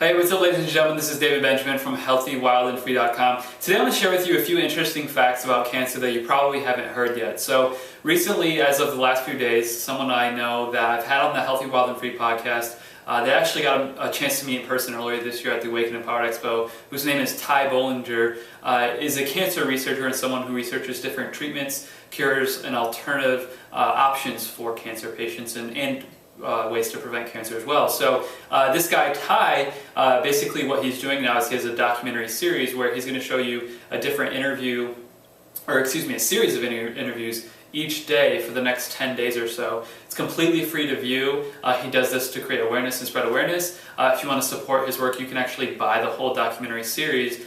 Hey, what's up ladies and gentlemen, this is David Benjamin from healthywildandfree.com. Today I'm going to share with you a few interesting facts about cancer that you probably haven't heard yet. So recently, as of the last few days, someone I know that I've had on the Healthy, Wild, and Free podcast, they actually got a chance to meet in person earlier this year at the Awaken Empowered Expo, whose name is Ty Bollinger, is a cancer researcher and someone who researches different treatments, cures, and alternative options for cancer patients and ways to prevent cancer as well. So this guy Ty, basically what he's doing now is he has a documentary series where he's going to show you a different interview, or excuse me, a series of interviews each day for the next 10 days or so. It's completely free to view. He does this to create awareness and spread awareness. If you want to support his work, you can actually buy the whole documentary series,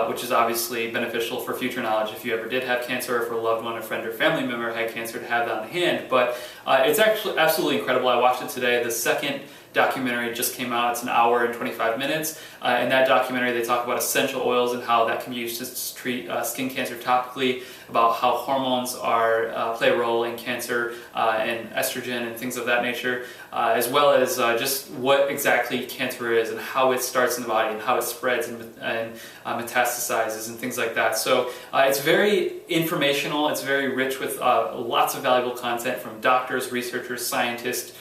which is obviously beneficial for future knowledge if you ever did have cancer, or if a loved one, a friend, or family member had cancer, to have that on hand. But it's actually absolutely incredible. I watched it today. The second documentary just came out. It's an hour and 25 minutes. In that documentary, they talk about essential oils and how that can be used to treat skin cancer topically, about how hormones play a role in cancer and estrogen and things of that nature, as well as just what exactly cancer is and how it starts in the body and how it spreads and metastasizes and things like that. So it's very informational. It's very rich with lots of valuable content from doctors, researchers, scientists,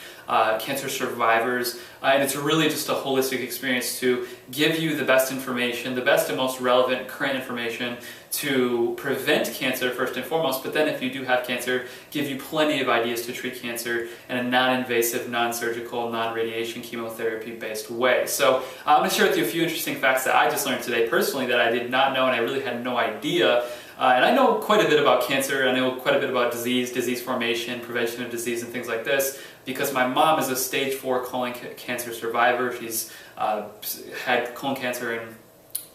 cancer survivors, and it's really just a holistic experience to give you the best information, the best and most relevant current information to prevent cancer first and foremost, but then if you do have cancer, give you plenty of ideas to treat cancer in a non-invasive, non-surgical, non-radiation chemotherapy based way. So I'm going to share with you a few interesting facts that I just learned today personally that I did not know and I really had no idea. And I know quite a bit about cancer. I know quite a bit about disease formation, prevention of disease, and things like this, because my mom is a stage 4 colon cancer survivor. She's had colon cancer in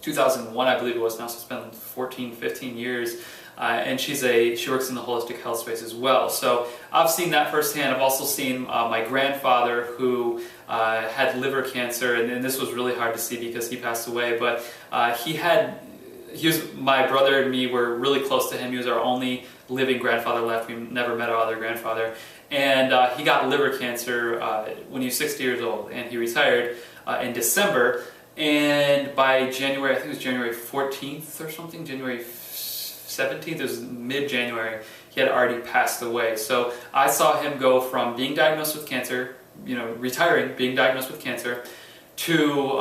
2001, I believe it was now, so it's been 14, 15 years. And she works in the holistic health space as well. So I've seen that firsthand. I've also seen my grandfather who had liver cancer, and this was really hard to see because he passed away, but my brother and me were really close to him. He was our only living grandfather left. We never met our other grandfather. And he got liver cancer when he was 60 years old, and he retired in December. And by January, I think it was January 14th or something, January 17th, it was mid-January, he had already passed away. So I saw him go from being diagnosed with cancer, retiring, being diagnosed with cancer, to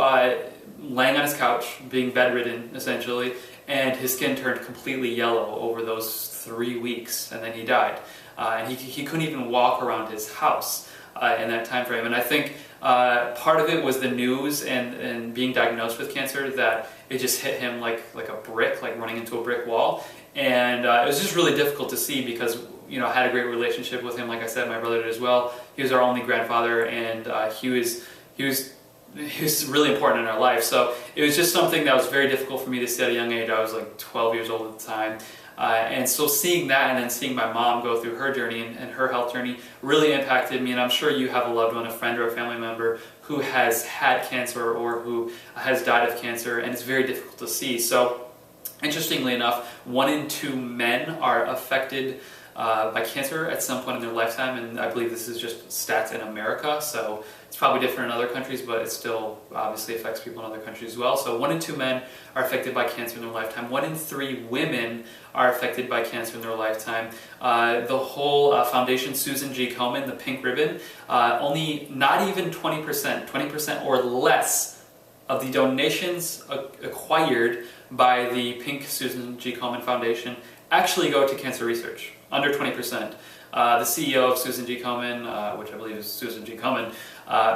laying on his couch, being bedridden essentially, and his skin turned completely yellow over those 3 weeks, and then he died. And he couldn't even walk around his house in that time frame. And I think part of it was the news and being diagnosed with cancer, that it just hit him like a brick, like running into a brick wall. And it was just really difficult to see because I had a great relationship with him. Like I said, my brother did as well. He was our only grandfather, and he was really important in our life. So it was just something that was very difficult for me to see at a young age. I was like 12 years old at the time. And so seeing that and then seeing my mom go through her journey and her health journey really impacted me. And I'm sure you have a loved one, a friend, or a family member who has had cancer or who has died of cancer, and it's very difficult to see. So interestingly enough, 1 in 2 men are affected by cancer at some point in their lifetime, and I believe this is just stats in America, so it's probably different in other countries, but it still obviously affects people in other countries as well. So 1 in 2 men are affected by cancer in their lifetime. 1 in 3 women are affected by cancer in their lifetime. The whole foundation, Susan G. Komen, the pink ribbon, only not even 20% or less of the donations acquired by the pink Susan G. Komen Foundation actually go to cancer research, under 20%. The CEO of Susan G. Komen, which I believe is Susan G. Komen,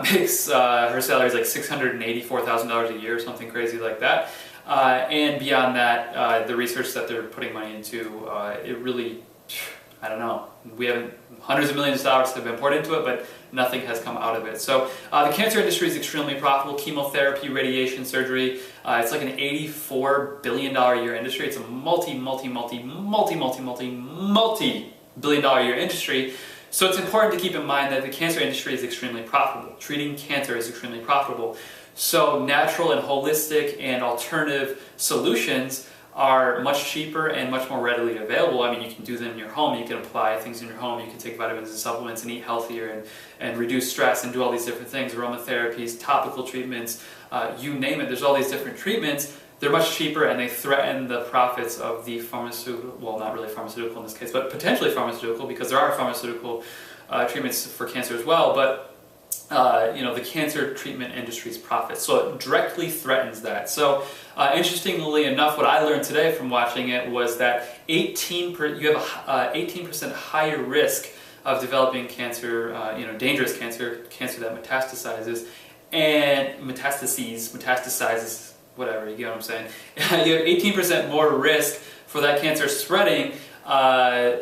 makes her salary is like $684,000 a year or something crazy like that. And beyond that, the research that they're putting money into, it really, I don't know, hundreds of millions of dollars have been poured into it, but nothing has come out of it. So the cancer industry is extremely profitable. Chemotherapy, radiation, surgery, it's like an $84 billion a year industry. It's a multi-billion dollar a year industry. So it's important to keep in mind that the cancer industry is extremely profitable. Treating cancer is extremely profitable. So natural and holistic and alternative solutions are much cheaper and much more readily available. I mean, you can do them in your home, you can apply things in your home, you can take vitamins and supplements and eat healthier and reduce stress and do all these different things, aromatherapies, topical treatments, you name it, there's all these different treatments. They're much cheaper and they threaten the profits of the pharmaceutical, well, not really pharmaceutical in this case, but potentially pharmaceutical, because there are pharmaceutical treatments for cancer as well, but the cancer treatment industry's profits. So it directly threatens that. So interestingly enough, what I learned today from watching it was that you have a 18% higher risk of developing cancer, dangerous cancer that metastasizes, whatever, you get what I'm saying. You have 18% more risk for that cancer spreading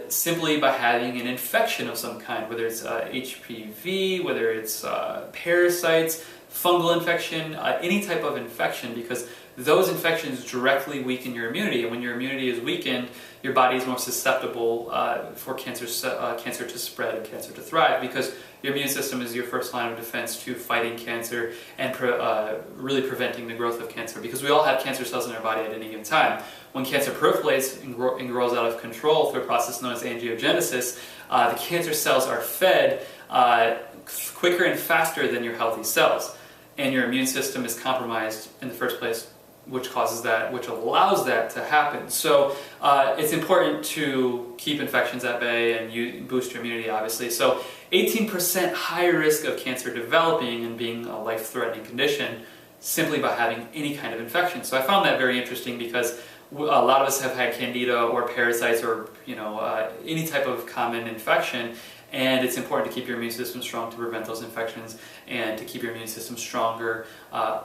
simply by having an infection of some kind, whether it's HPV, whether it's parasites, fungal infection, any type of infection, because those infections directly weaken your immunity, and when your immunity is weakened, your body is more susceptible for cancer to spread and cancer to thrive, because your immune system is your first line of defense to fighting cancer and really preventing the growth of cancer, because we all have cancer cells in our body at any given time. When cancer proliferates and grows out of control through a process known as angiogenesis, the cancer cells are fed quicker and faster than your healthy cells, and your immune system is compromised in the first place, which allows that to happen. So it's important to keep infections at bay and boost your immunity, obviously. So 18% higher risk of cancer developing and being a life-threatening condition simply by having any kind of infection. So I found that very interesting, because a lot of us have had candida or parasites or any type of common infection, and it's important to keep your immune system strong to prevent those infections and to keep your immune system stronger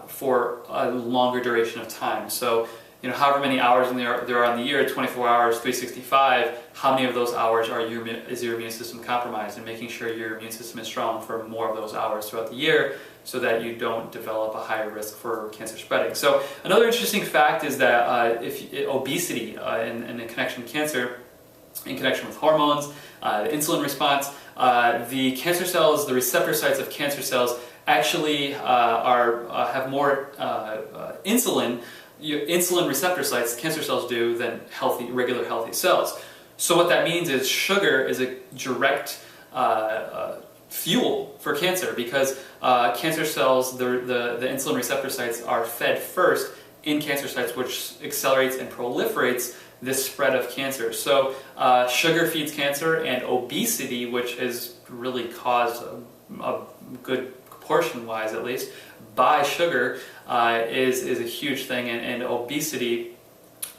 for a longer duration of time. So, however many hours there are in the year, 24 hours, 365, how many of those hours is your immune system compromised, and making sure your immune system is strong for more of those hours throughout the year so that you don't develop a higher risk for cancer spreading. So another interesting fact is that obesity in connection with cancer, in connection with hormones, the insulin response, the cancer cells, the receptor sites of cancer cells actually have more insulin receptor sites, cancer cells do, than regular healthy cells. So what that means is sugar is a direct fuel for cancer, because cancer cells, the insulin receptor sites are fed first in cancer sites, which accelerates and proliferates this spread of cancer. So sugar feeds cancer, and obesity, which is really caused a good proportion-wise at least by sugar, is a huge thing, and obesity,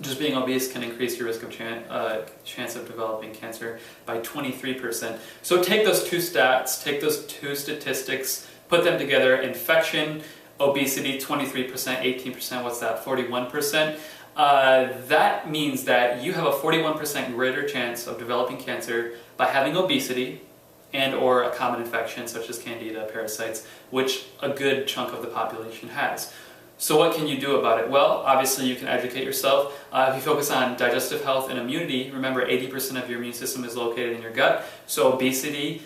just being obese, can increase your risk of chance of developing cancer by 23%. So take those two stats, take those two statistics, put them together: infection, obesity, 23%, 18%, what's that, 41%. That means that you have a 41% greater chance of developing cancer by having obesity and or a common infection such as candida, parasites, which a good chunk of the population has. So what can you do about it? Well, obviously you can educate yourself. If you focus on digestive health and immunity, remember 80% of your immune system is located in your gut. So obesity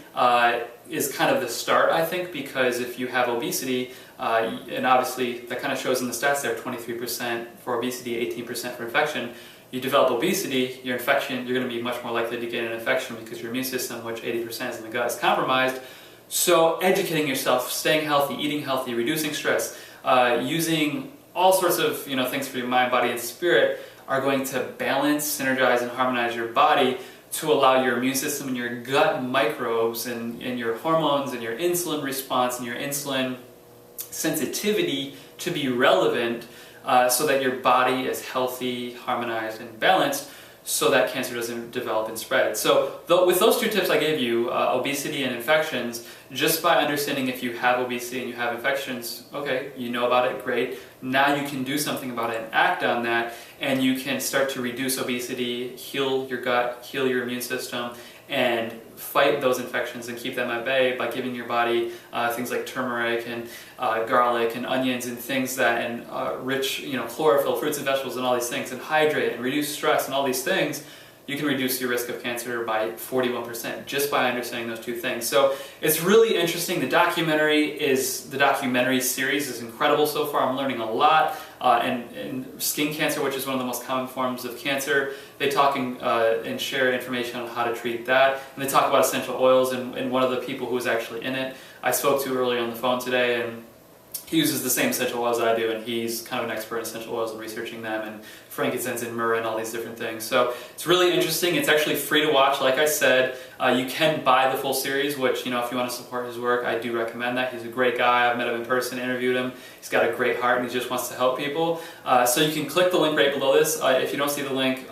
is kind of the start, I think, because if you have obesity, and obviously that kind of shows in the stats there, 23% for obesity, 18% for infection. You develop obesity, you're going to be much more likely to get an infection because your immune system, which 80% is in the gut, is compromised. So educating yourself, staying healthy, eating healthy, reducing stress, using all sorts of things for your mind, body, and spirit are going to balance, synergize, and harmonize your body to allow your immune system and your gut microbes and your hormones and your insulin response and your insulin sensitivity to be relevant, so that your body is healthy, harmonized, and balanced, so that cancer doesn't develop and spread. So with those two tips I gave you, obesity and infections, just by understanding if you have obesity and you have infections, okay, you know about it, great. Now you can do something about it and act on that, and you can start to reduce obesity, heal your gut, heal your immune system, and fight those infections and keep them at bay by giving your body things like turmeric and garlic and onions and things that, and rich chlorophyll, fruits and vegetables and all these things, and hydrate and reduce stress and all these things. You can reduce your risk of cancer by 41% just by understanding those two things. So it's really interesting. The documentary series is incredible so far. I'm learning a lot. and skin cancer, which is one of the most common forms of cancer. They talk and share information on how to treat that. And they talk about essential oils, and one of the people who was actually in it I spoke to earlier on the phone today, and he uses the same essential oils I do, and he's kind of an expert in essential oils and researching them, and frankincense and myrrh and all these different things. So it's really interesting. It's actually free to watch. Like I said, you can buy the full series, which, if you want to support his work, I do recommend that. He's a great guy. I've met him in person, interviewed him. He's got a great heart, and he just wants to help people. So you can click the link right below this. If you don't see the link,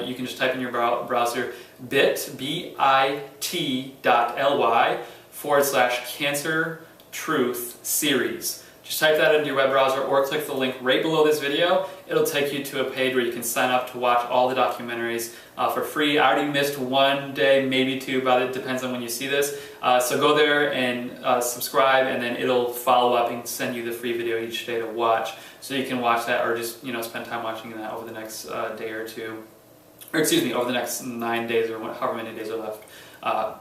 you can just type in your browser bit.ly/cancer truth series. Just type that into your web browser or click the link right below this video. It'll take you to a page where you can sign up to watch all the documentaries for free. I already missed one day, maybe two, but it depends on when you see this. So go there and subscribe, and then it'll follow up and send you the free video each day to watch. So you can watch that, or just spend time watching that over the next day or two. Or excuse me, over the next 9 days or however many days are left.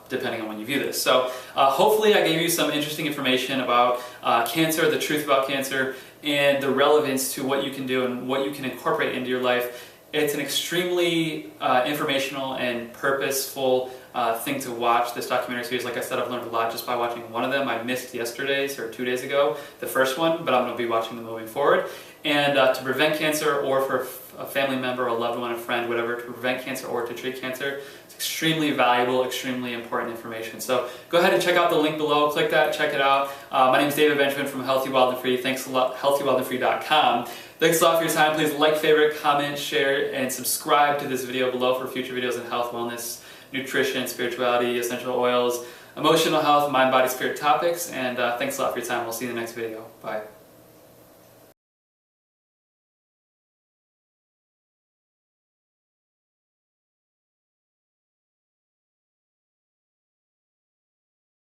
Depending on when you view this. So hopefully I gave you some interesting information about cancer, the truth about cancer, and the relevance to what you can do and what you can incorporate into your life. It's an extremely informational and purposeful thing to watch, this documentary series. Like I said, I've learned a lot just by watching one of them. I missed yesterday's, or 2 days ago, the first one, but I'm going to be watching them moving forward. And to prevent cancer, or for a family member, a loved one, a friend, whatever, to prevent cancer or to treat cancer, it's extremely valuable, extremely important information. So go ahead and check out the link below. Click that, check it out. My name is David Benjamin from Healthy, Wild, and Free. Thanks a lot, healthywildandfree.com. Thanks a lot for your time. Please like, favorite, comment, share, and subscribe to this video below for future videos on health, wellness, nutrition, spirituality, essential oils, emotional health, mind, body, spirit topics. And thanks a lot for your time. We'll see you in the next video. Bye.